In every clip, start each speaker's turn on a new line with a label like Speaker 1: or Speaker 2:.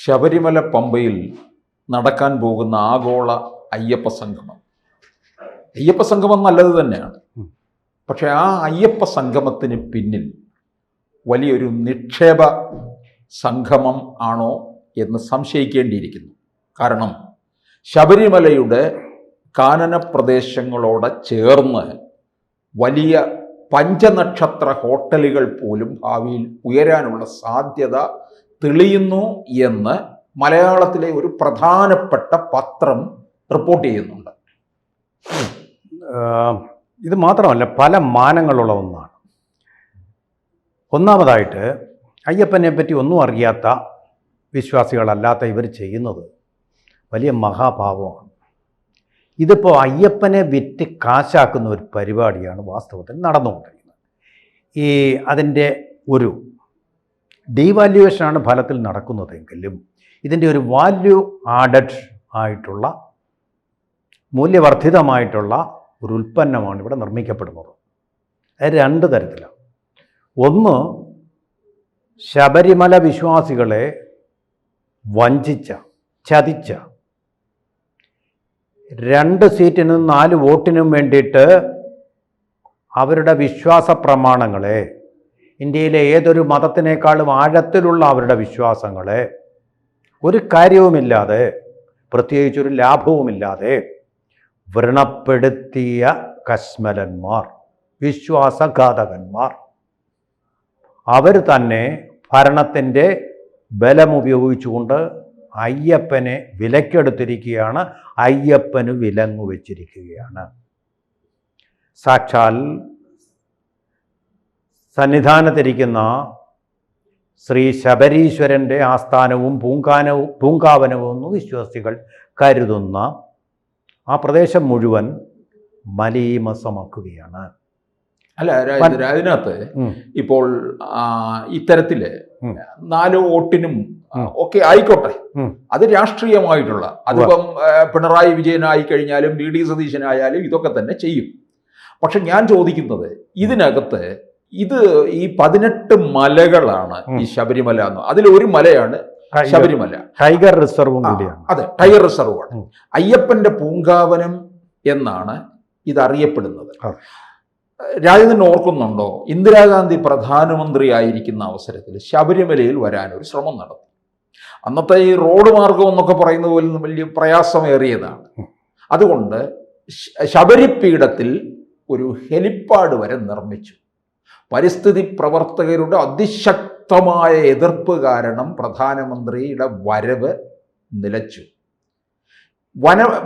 Speaker 1: ശബരിമല പമ്പയിൽ നടക്കാൻ പോകുന്ന ആഗോള അയ്യപ്പ സംഗമം. അയ്യപ്പ സംഗമം നല്ലത് തന്നെയാണ്. പക്ഷെ ആ അയ്യപ്പ സംഗമത്തിന് പിന്നിൽ വലിയൊരു നിക്ഷേപ സംഗമം ആണോ എന്ന് സംശയിക്കേണ്ടിയിരിക്കുന്നു. കാരണം ശബരിമലയുടെ കാനന പ്രദേശങ്ങളോട് ചേർന്ന് വലിയ പഞ്ചനക്ഷത്ര ഹോട്ടലുകൾ പോലും ഭാവിയിൽ ഉയരാനുള്ള സാധ്യത തെളിയുന്നു എന്ന് മലയാളത്തിലെ ഒരു പ്രധാനപ്പെട്ട പത്രം റിപ്പോർട്ട് ചെയ്യുന്നുണ്ട്.
Speaker 2: ഇത് മാത്രമല്ല, പല മാനങ്ങളുള്ള ഒന്നാണ്. ഒന്നാമതായിട്ട്, അയ്യപ്പനെ പറ്റി ഒന്നും അറിയാത്ത വിശ്വാസികളല്ലാത്ത ഇവർ ചെയ്യുന്നത് വലിയ മഹാഭാവമാണ്. ഇതിപ്പോൾ അയ്യപ്പനെ വിറ്റ് കാശാക്കുന്ന ഒരു പരിപാടിയാണ് വാസ്തവത്തിൽ നടന്നുകൊണ്ടിരിക്കുന്നത്. അതിൻ്റെ ഒരു ഡീവാല്യുവേഷനാണ് ഫലത്തിൽ നടക്കുന്നതെങ്കിലും ഇതിൻ്റെ ഒരു വാല്യൂ ആഡഡ് ആയിട്ടുള്ള മൂല്യവർദ്ധിതമായിട്ടുള്ള ഒരു ഉൽപ്പന്നമാണ് ഇവിടെ നിർമ്മിക്കപ്പെടുന്നത്. അത് രണ്ട് തരത്തിലാണ്. ഒന്ന്, ശബരിമല വിശ്വാസികളെ വഞ്ചിച്ച, ചതിച്ച, 2 സീറ്റിനും 4 വോട്ടിനും വേണ്ടിയിട്ട് അവരുടെ വിശ്വാസ പ്രമാണങ്ങളെ, ഇന്ത്യയിലെ ഏതൊരു മതത്തിനേക്കാളും ആഴത്തിലുള്ള അവരുടെ വിശ്വാസങ്ങളെ ഒരു കാര്യവുമില്ലാതെ, പ്രത്യേകിച്ചൊരു ലാഭവുമില്ലാതെ വ്രണപ്പെടുത്തിയ കശ്മലന്മാർ, വിശ്വാസഘാതകന്മാർ, അവർ തന്നെ ഭരണത്തിൻ്റെ ബലമുപയോഗിച്ചുകൊണ്ട് അയ്യപ്പനെ വിലക്കെടുത്തിരിക്കുകയാണ്, അയ്യപ്പന് വിലങ്ങു വച്ചിരിക്കുകയാണ്. സാക്ഷാൽ സന്നിധാനത്തിരിക്കുന്ന ശ്രീ ശബരീശ്വരൻ്റെ ആസ്ഥാനവും പൂങ്കാവനവും വിശ്വാസികൾ കരുതുന്ന ആ പ്രദേശം മുഴുവൻ മലീമസമാക്കുകയാണ്.
Speaker 1: അല്ല, അതിനകത്ത് ഇപ്പോൾ ഇത്തരത്തില് 4 വോട്ടിനും ഒക്കെ ആയിക്കോട്ടെ, അത് രാഷ്ട്രീയമായിട്ടുള്ള, അതിപ്പം പിണറായി വിജയനായി കഴിഞ്ഞാലും DD സതീശനായാലും ഇതൊക്കെ തന്നെ ചെയ്യും. പക്ഷെ ഞാൻ ചോദിക്കുന്നത്, ഇതിനകത്ത് ഈ 18 മലകളാണ് ഈ ശബരിമല എന്ന്. അതിലൊരു മലയാണ് ശബരിമല,
Speaker 2: ടൈഗർ റിസർവും കൂടിയാണ്.
Speaker 1: അതെ, ടൈഗർ റിസർവാണ്. അയ്യപ്പന്റെ പൂങ്കാവനം എന്നാണ് ഇതറിയപ്പെടുന്നത്. രാജേന്ദ്രൻ ഓർക്കുന്നുണ്ടോ, ഇന്ദിരാഗാന്ധി പ്രധാനമന്ത്രി ആയിരിക്കുന്ന അവസരത്തിൽ ശബരിമലയിൽ വരാനൊരു ശ്രമം നടത്തി. അന്നത്തെ ഈ റോഡ് മാർഗം എന്നൊക്കെ പറയുന്നത് പോലെ വലിയ പ്രയാസമേറിയതാണ്. അതുകൊണ്ട് ശബരിപീഠത്തിൽ ഒരു ഹെലിപ്പാഡ് വരെ നിർമ്മിച്ചു. പരിസ്ഥിതി പ്രവർത്തകരുടെ അതിശക്തമായ എതിർപ്പ് കാരണം പ്രധാനമന്ത്രിയുടെ വരവ് നിലച്ചു.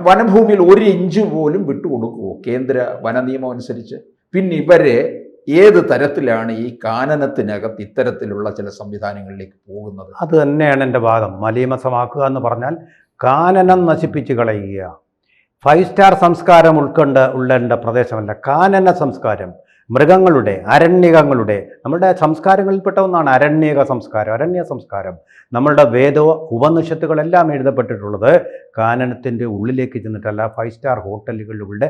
Speaker 1: വനഭൂമിയിൽ 1 ഇഞ്ച് പോലും വിട്ടുകൊടുക്കുമോ കേന്ദ്ര വന നിയമം അനുസരിച്ച്? പിന്നെ ഇവരെ ഏത് തരത്തിലാണ് ഈ കാനനത്തിനകത്ത് ഇത്തരത്തിലുള്ള ചില സംവിധാനങ്ങളിലേക്ക് പോകുന്നത്?
Speaker 2: അത് തന്നെയാണ് എൻ്റെ വാദം. മലീമസമാക്കുക എന്ന് പറഞ്ഞാൽ കാനനം നശിപ്പിച്ച് കളയുക. 5 സ്റ്റാർ സംസ്കാരം ഉള്ളേണ്ട പ്രദേശമല്ല കാനന സംസ്കാരം. മൃഗങ്ങളുടെ, അരണ്യകങ്ങളുടെ, നമ്മുടെ സംസ്കാരങ്ങളിൽപ്പെട്ട ഒന്നാണ് അരണ്യ സംസ്കാരം. നമ്മളുടെ ഉപനിഷത്തുകളെല്ലാം എഴുതപ്പെട്ടിട്ടുള്ളത് കാനനത്തിൻ്റെ ഉള്ളിലേക്ക് ചെന്നിട്ടല്ല, 5 സ്റ്റാർ ഹോട്ടലുകളുടെ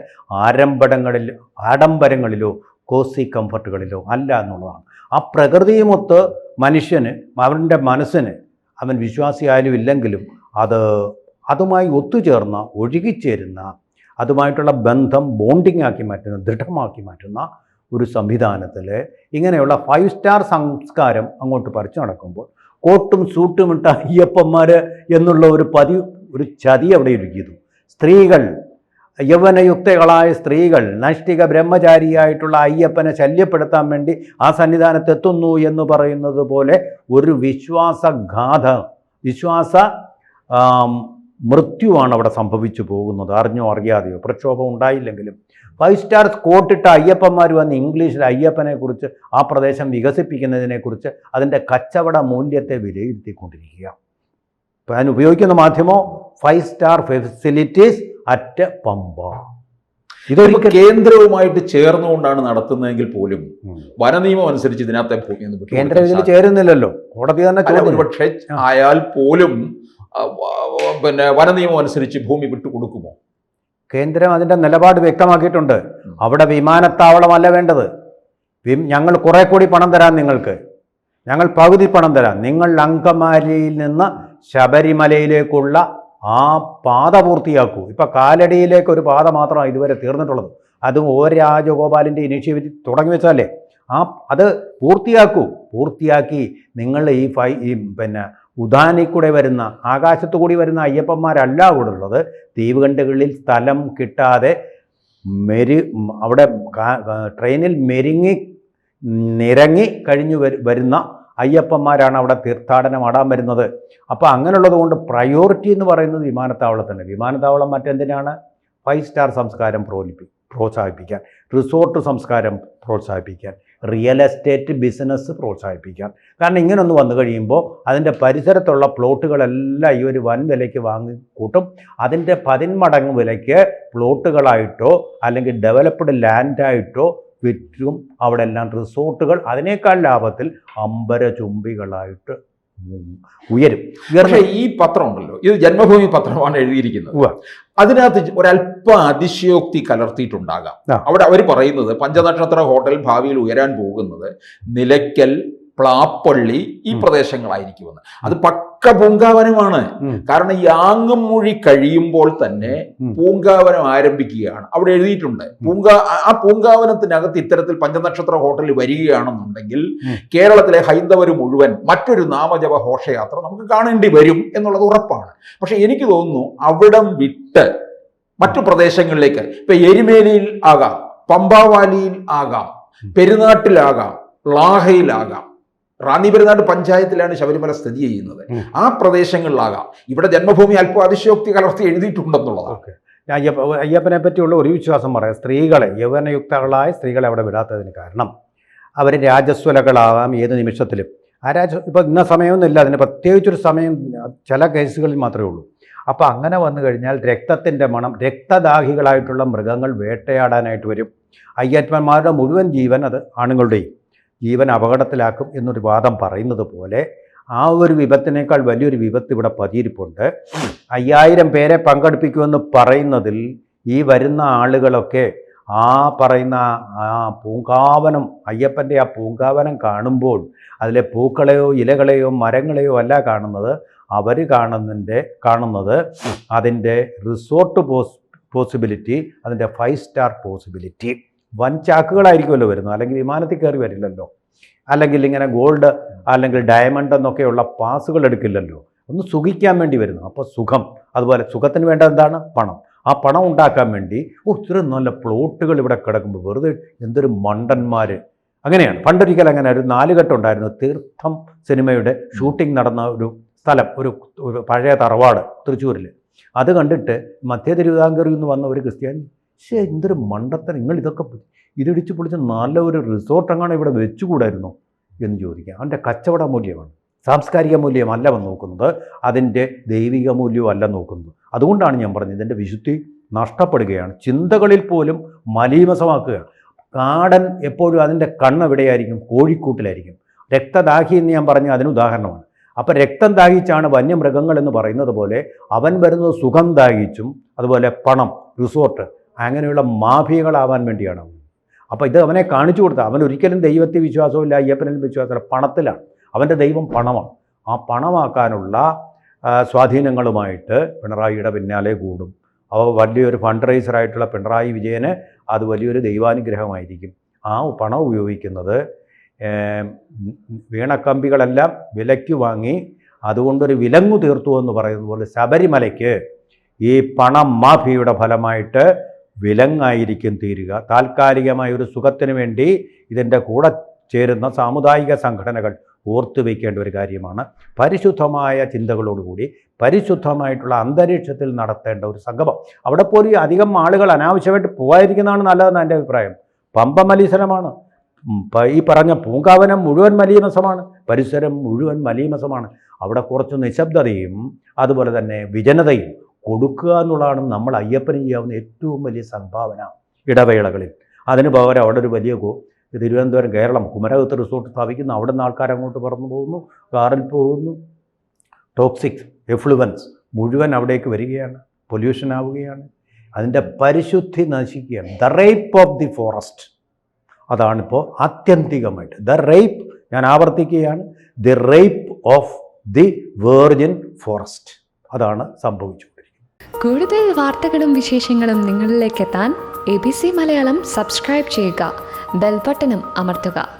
Speaker 2: ആഡംബരങ്ങളിലോ കോസി കംഫർട്ടുകളിലോ അല്ല എന്നുള്ളതാണ്. ആ പ്രകൃതിയുമൊത്ത് മനുഷ്യന്, അവൻ്റെ മനസ്സിന്, അവൻ വിശ്വാസിയായാലും ഇല്ലെങ്കിലും അതുമായി ഒത്തുചേർന്ന, ഒഴുകിച്ചേരുന്ന, അതുമായിട്ടുള്ള ബന്ധം ബോണ്ടിങ് ആക്കി മാറ്റുന്ന, ദൃഢമാക്കി മാറ്റുന്ന ഒരു സംവിധാനത്തിൽ ഇങ്ങനെയുള്ള 5 സ്റ്റാർ സംസ്കാരം അങ്ങോട്ട് പറിച്ചു നടക്കുമ്പോൾ കോട്ടും സൂട്ടും ഇട്ട അയ്യപ്പന്മാർ എന്നുള്ള ഒരു ചതി അവിടെ ഇരിക്കുന്നു. സ്ത്രീകൾ, യൗവനയുക്തകളായ സ്ത്രീകൾ, നൈഷ്ഠിക ബ്രഹ്മചാരിയായിട്ടുള്ള അയ്യപ്പനെ ശല്യപ്പെടുത്താൻ വേണ്ടി ആ സന്നിധാനത്തെത്തുന്നു എന്ന് പറയുന്നത് പോലെ ഒരു വിശ്വാസ മൃത്യുവാണ് അവിടെ സംഭവിച്ചു പോകുന്നത്. അറിഞ്ഞോ അറിയാതെയോ, പ്രക്ഷോഭം ഉണ്ടായില്ലെങ്കിലും 5 സ്റ്റാർ കോട്ടിട്ട അയ്യപ്പന്മാർ വന്ന് ഇംഗ്ലീഷിൽ അയ്യപ്പനെക്കുറിച്ച്, ആ പ്രദേശം വികസിപ്പിക്കുന്നതിനെക്കുറിച്ച്, അതിൻ്റെ കച്ചവട മൂല്യത്തെ വിലയിരുത്തിക്കൊണ്ടിരിക്കുക. ഇപ്പം അതിന് ഉപയോഗിക്കുന്ന മാധ്യമോ 5 സ്റ്റാർ ഫെസിലിറ്റീസ് അറ്റ് പമ്പ.
Speaker 1: ഇതൊരു കേന്ദ്രവുമായിട്ട് ചേർന്നുകൊണ്ടാണ് നടത്തുന്നതെങ്കിൽ പോലും വനനിയമം അനുസരിച്ച് ഇതിനകത്തെ ഭൂമി
Speaker 2: കേന്ദ്രം ഇതിൽ ചേരുന്നില്ലല്ലോ. കോടതി തന്നെ
Speaker 1: പക്ഷേ ആയാൽ പോലും പിന്നെ വനനിയമം അനുസരിച്ച് ഭൂമി വിട്ടുകൊടുക്കുമോ?
Speaker 2: കേന്ദ്രം അതിൻ്റെ നിലപാട് വ്യക്തമാക്കിയിട്ടുണ്ട്. അവിടെ വിമാനത്താവളമല്ല വേണ്ടത്. ഞങ്ങൾ കുറെ കൂടി പണം തരാം നിങ്ങൾക്ക്, ഞങ്ങൾ പകുതി പണം തരാം. നിങ്ങൾ അങ്കമാലിയിൽ നിന്ന് ശബരിമലയിലേക്കുള്ള ആ പാത പൂർത്തിയാക്കൂ. ഇപ്പം കാലടിയിലേക്ക് ഒരു പാത മാത്രമാണ് ഇതുവരെ തീർന്നിട്ടുള്ളത്. അതും ഒ രാജഗോപാലിൻ്റെ ഇനീഷ്യേറ്റീവ് തുടങ്ങി വെച്ചാലേ അത് പൂർത്തിയാക്കി നിങ്ങൾ ഈ പിന്നെ ഉദാനിൽ കൂടെ വരുന്ന, ആകാശത്തു കൂടി വരുന്ന അയ്യപ്പന്മാരല്ല കൂടെ ഉള്ളത്. ദ്വീപുകണ്ടകളിൽ സ്ഥലം കിട്ടാതെ അവിടെ ട്രെയിനിൽ നിരങ്ങി കഴിഞ്ഞു വരുന്ന അയ്യപ്പന്മാരാണ് അവിടെ തീർത്ഥാടനം ആടാൻ വരുന്നത്. അപ്പോൾ അങ്ങനെയുള്ളത് കൊണ്ട് പ്രയോറിറ്റി എന്ന് പറയുന്നത് വിമാനത്താവളത്തിന്. വിമാനത്താവളം മറ്റെന്തിനാണ്? 5 സ്റ്റാർ സംസ്കാരം പ്രോത്സാഹിപ്പിക്കാൻ, റിസോർട്ട് സംസ്കാരം പ്രോത്സാഹിപ്പിക്കാൻ, റിയൽ എസ്റ്റേറ്റ് ബിസിനസ് പ്രോത്സാഹിപ്പിക്കാൻ. കാരണം ഇങ്ങനൊന്ന് വന്നു കഴിയുമ്പോൾ അതിൻ്റെ പരിസരത്തുള്ള പ്ലോട്ടുകളെല്ലാം ഈ ഒരു വൻ വിലയ്ക്ക് കൂട്ടും. അതിൻ്റെ 10 മടങ്ങ് വിലയ്ക്ക് പ്ലോട്ടുകളായിട്ടോ അല്ലെങ്കിൽ ഡെവലപ്ഡ് ലാൻഡായിട്ടോ വിറ്റും അവിടെ എല്ലാം റിസോർട്ടുകൾ അതിനേക്കാൾ ലാഭത്തിൽ അമ്പരചുംബികളായിട്ട് ഉയരും.
Speaker 1: പക്ഷേ ഈ പത്രം ഉണ്ടല്ലോ, ഇത് ജന്മഭൂമി പത്രമാണ് എഴുതിയിരിക്കുന്നത്. അതിനകത്ത് ഒരല്പ അതിശയോക്തി കലർത്തിയിട്ടുണ്ടാകാം. അവിടെ അവർ പറയുന്നത് പഞ്ചനക്ഷത്ര ഹോട്ടൽ ഭാവിയിൽ ഉയരാൻ പോകുന്നത് നിലയ്ക്കൽ, പ്ലാപ്പള്ളി ഈ പ്രദേശങ്ങളായിരിക്കുമെന്ന്. അത് പക്ക പൂങ്കാവനമാണ്. കാരണം ഈ ആങ്ങുമൂഴി കഴിയുമ്പോൾ തന്നെ പൂങ്കാവനം ആരംഭിക്കുകയാണ്. അവിടെ എഴുതിയിട്ടുണ്ട്. ആ പൂങ്കാവനത്തിനകത്ത് ഇത്തരത്തിൽ പഞ്ചനക്ഷത്ര ഹോട്ടൽ വരികയാണെന്നുണ്ടെങ്കിൽ കേരളത്തിലെ ഹൈന്ദവർ മുഴുവൻ മറ്റൊരു നാമജപ ഘോഷയാത്ര നമുക്ക് കാണേണ്ടി വരും എന്നുള്ളത് ഉറപ്പാണ്. പക്ഷെ എനിക്ക് തോന്നുന്നു അവിടം വിട്ട് മറ്റു പ്രദേശങ്ങളിലേക്ക്, ഇപ്പൊ എരുമേലിയിൽ ആകാം, പമ്പാവാലിയിൽ ആകാം, പെരുന്നാട്ടിലാകാം, ലാഹയിലാകാം. റാന്നി പെരുന്നാട് പഞ്ചായത്തിലാണ് ശബരിമല സ്ഥിതി ചെയ്യുന്നത്. ആ പ്രദേശങ്ങളിലാകാം. ഇവിടെ ജന്മഭൂമി അല്പം അതിശയോക്തി കലർത്തി എഴുതിയിട്ടുണ്ടെന്നുള്ളതാണ്.
Speaker 2: അയ്യപ്പനെ പറ്റിയുള്ള ഒരു വിശ്വാസം പറയാം. സ്ത്രീകളെ, യൗവനയുക്തകളായ സ്ത്രീകളെ അവിടെ വിടാത്തതിന് കാരണം അവർ രാജസ്വലകളാകാം ഏത് നിമിഷത്തിലും. ഇപ്പോൾ ഇന്ന സമയമൊന്നുമില്ല, അതിന് പ്രത്യേകിച്ചൊരു സമയം ചില കേസുകളിൽ മാത്രമേ ഉള്ളൂ. അപ്പോൾ അങ്ങനെ വന്നു കഴിഞ്ഞാൽ രക്തത്തിൻ്റെ മണം, രക്തദാഹികളായിട്ടുള്ള മൃഗങ്ങൾ വേട്ടയാടാനായിട്ട് വരും. അയ്യപ്പന്മാരുടെ മുഴുവൻ ജീവൻ, അത് ആണുങ്ങളുടെയും ജീവൻ അപകടത്തിലാക്കും എന്നൊരു വാദം പറയുന്നത് പോലെ ആ ഒരു വിപത്തിനേക്കാൾ വലിയൊരു വിപത്ത് ഇവിടെ പതിയിരിപ്പുണ്ട്. 5000 പേരെ പങ്കെടുപ്പിക്കുമെന്ന് പറയുന്നതിൽ ഈ വരുന്ന ആളുകളൊക്കെ ആ പറയുന്ന ആ പൂങ്കാവനം, അയ്യപ്പൻ്റെ ആ പൂങ്കാവനം കാണുമ്പോൾ അതിലെ പൂക്കളെയോ ഇലകളെയോ മരങ്ങളെയോ അല്ല കാണുന്നത്. അവർ കാണുന്നത് അതിൻ്റെ റിസോർട്ട് പോസിബിലിറ്റി, അതിൻ്റെ 5 സ്റ്റാർ പോസിബിലിറ്റി. വൻ ചാക്കുകളായിരിക്കുമല്ലോ വരുന്നത്, അല്ലെങ്കിൽ വിമാനത്തിൽ കയറി വരില്ലല്ലോ, അല്ലെങ്കിൽ ഇങ്ങനെ ഗോൾഡ് അല്ലെങ്കിൽ ഡയമണ്ട് എന്നൊക്കെയുള്ള പാസുകൾ എടുക്കില്ലല്ലോ. ഒന്ന് സുഖിക്കാൻ വേണ്ടി വരുന്നു. അപ്പോൾ സുഖം, അതുപോലെ സുഖത്തിന് വേണ്ട എന്താണ്? പണം. ആ പണം ഉണ്ടാക്കാൻ വേണ്ടി ഇത്ര നല്ല പ്ലോട്ടുകൾ ഇവിടെ കിടക്കുമ്പോൾ വെറുതെ എന്തൊരു മണ്ടന്മാർ. അങ്ങനെയാണ് പണ്ടൊരിക്കൽ അങ്ങനെ ഒരു 4 ഘട്ടം ഉണ്ടായിരുന്നു. തീർത്ഥം സിനിമയുടെ ഷൂട്ടിംഗ് നടന്ന ഒരു സ്ഥലം, ഒരു പഴയ തറവാട് തൃശ്ശൂരിൽ. അത് കണ്ടിട്ട് മധ്യ തിരുവിതാംകൂറിൽ നിന്ന് വന്ന ഒരു ക്രിസ്ത്യാനി, എന്തൊരു മണ്ടത്തരം, നിങ്ങൾ ഇതൊക്കെ ഇതിടിച്ച് പൊളിച്ച് നല്ല ഒരു റിസോർട്ട് അങ്ങനെ ഇവിടെ വെച്ചുകൂടായിരുന്നോ എന്ന് ചോദിക്കാം. അവൻ്റെ കച്ചവട മൂല്യമാണ്, സാംസ്കാരിക മൂല്യമല്ല അവൻ നോക്കുന്നത്, അതിൻ്റെ ദൈവിക മൂല്യവും അല്ല നോക്കുന്നത്. അതുകൊണ്ടാണ് ഞാൻ പറഞ്ഞത് ഇതിൻ്റെ വിശുദ്ധി നഷ്ടപ്പെടുകയാണ്. ചിന്തകളിൽ പോലും മലീമസമാക്കുകയാണ്. കാടൻ എപ്പോഴും അതിൻ്റെ കണ്ണെവിടെയായിരിക്കും? കോഴിക്കൂട്ടിലായിരിക്കും. രക്തദാഹി എന്ന് ഞാൻ പറഞ്ഞ അതിന് ഉദാഹരണമാണ്. അപ്പം രക്തം ദാഹിച്ചാണ് വന്യമൃഗങ്ങൾ എന്ന് പറയുന്നത് പോലെ അവൻ വരുന്നത് സുഖം ദാഹിച്ചും, അതുപോലെ പണം, റിസോർട്ട്, അങ്ങനെയുള്ള മാഫിയകളാവാൻ വേണ്ടിയാണ് അവൻ. അപ്പോൾ ഇത് അവനെ കാണിച്ചു കൊടുത്ത, അവൻ ഒരിക്കലും ദൈവത്തെ വിശ്വാസമില്ല, അയ്യപ്പനിൽ വിശ്വാസമില്ല, പണത്തിലാണ്. അവൻ്റെ ദൈവം പണമാണ്. ആ പണമാക്കാനുള്ള സ്വാധീനങ്ങളുമായിട്ട് പിണറായിയുടെ പിന്നാലെ കൂടും. വലിയൊരു ഫണ്ട് റൈസറായിട്ടുള്ള പിണറായി വിജയന് അത് വലിയൊരു ദൈവാനുഗ്രഹമായിരിക്കും. ആ പണം ഉപയോഗിക്കുന്നത് വീണക്കമ്പികളെല്ലാം വിലയ്ക്ക് വാങ്ങി അതുകൊണ്ടൊരു വിലങ്ങു തീർത്തു എന്ന് പറയുന്നത് പോലെ ശബരിമലയ്ക്ക് ഈ പണം മാഫിയയുടെ ഫലമായിട്ട് വിലങ്ങായിരിക്കും തീരുക. താൽക്കാലികമായ ഒരു സുഖത്തിന് വേണ്ടി ഇതിൻ്റെ കൂടെ ചേരുന്ന സാമുദായിക സംഘടനകൾ ഓർത്തു വയ്ക്കേണ്ട ഒരു കാര്യമാണ്. പരിശുദ്ധമായ ചിന്തകളോടുകൂടി പരിശുദ്ധമായിട്ടുള്ള അന്തരീക്ഷത്തിൽ നടത്തേണ്ട ഒരു സംഗമം. അവിടെ പോലും അധികം ആളുകൾ അനാവശ്യമായിട്ട് പോകാതിരിക്കുന്നതാണ് നല്ലതെന്ന് എൻ്റെ അഭിപ്രായം. പമ്പ മലീസരമാണ്, ഈ പറഞ്ഞ പൂങ്കാവനം മുഴുവൻ മലീമസമാണ്, പരിസരം മുഴുവൻ മലീമസമാണ്. അവിടെ കുറച്ച് നിശബ്ദതയും അതുപോലെ തന്നെ വിജനതയും കൊടുക്കുക എന്നുള്ളതാണ് നമ്മൾ അയ്യപ്പന് ചെയ്യാവുന്ന ഏറ്റവും വലിയ സംഭാവന ഇടവേളകളിൽ. അതിന് പകരം അവിടെ ഒരു വലിയ തിരുവനന്തപുരം, കേരളം കുമരകത്ത് റിസോർട്ട് സ്ഥാപിക്കുന്നു. അവിടെ നിന്ന് ആൾക്കാർ അങ്ങോട്ട് പറന്നു പോകുന്നു, കാറിൽ പോകുന്നു. ടോക്സിക് എഫ്ലുവൻസ് മുഴുവൻ അവിടേക്ക് വരികയാണ്, പൊല്യൂഷൻ ആവുകയാണ്, അതിൻ്റെ പരിശുദ്ധി നശിക്കുകയാണ്. The rape of the forest, അതാണിപ്പോൾ ആത്യന്തികമായിട്ട് ദ റേപ്പ്, ഞാൻ ആവർത്തിക്കുകയാണ്, the rape of the virgin forest. അതാണ് സംഭവിച്ചുകൊണ്ടിരിക്കുന്നത്.
Speaker 3: കൂടുതൽ വാർത്തകളും വിശേഷങ്ങളും നിങ്ങളിലേക്ക് എത്താൻ ABC മലയാളം സബ്സ്ക്രൈബ് ചെയ്യുക, ബെൽബട്ടനും അമർത്തുക.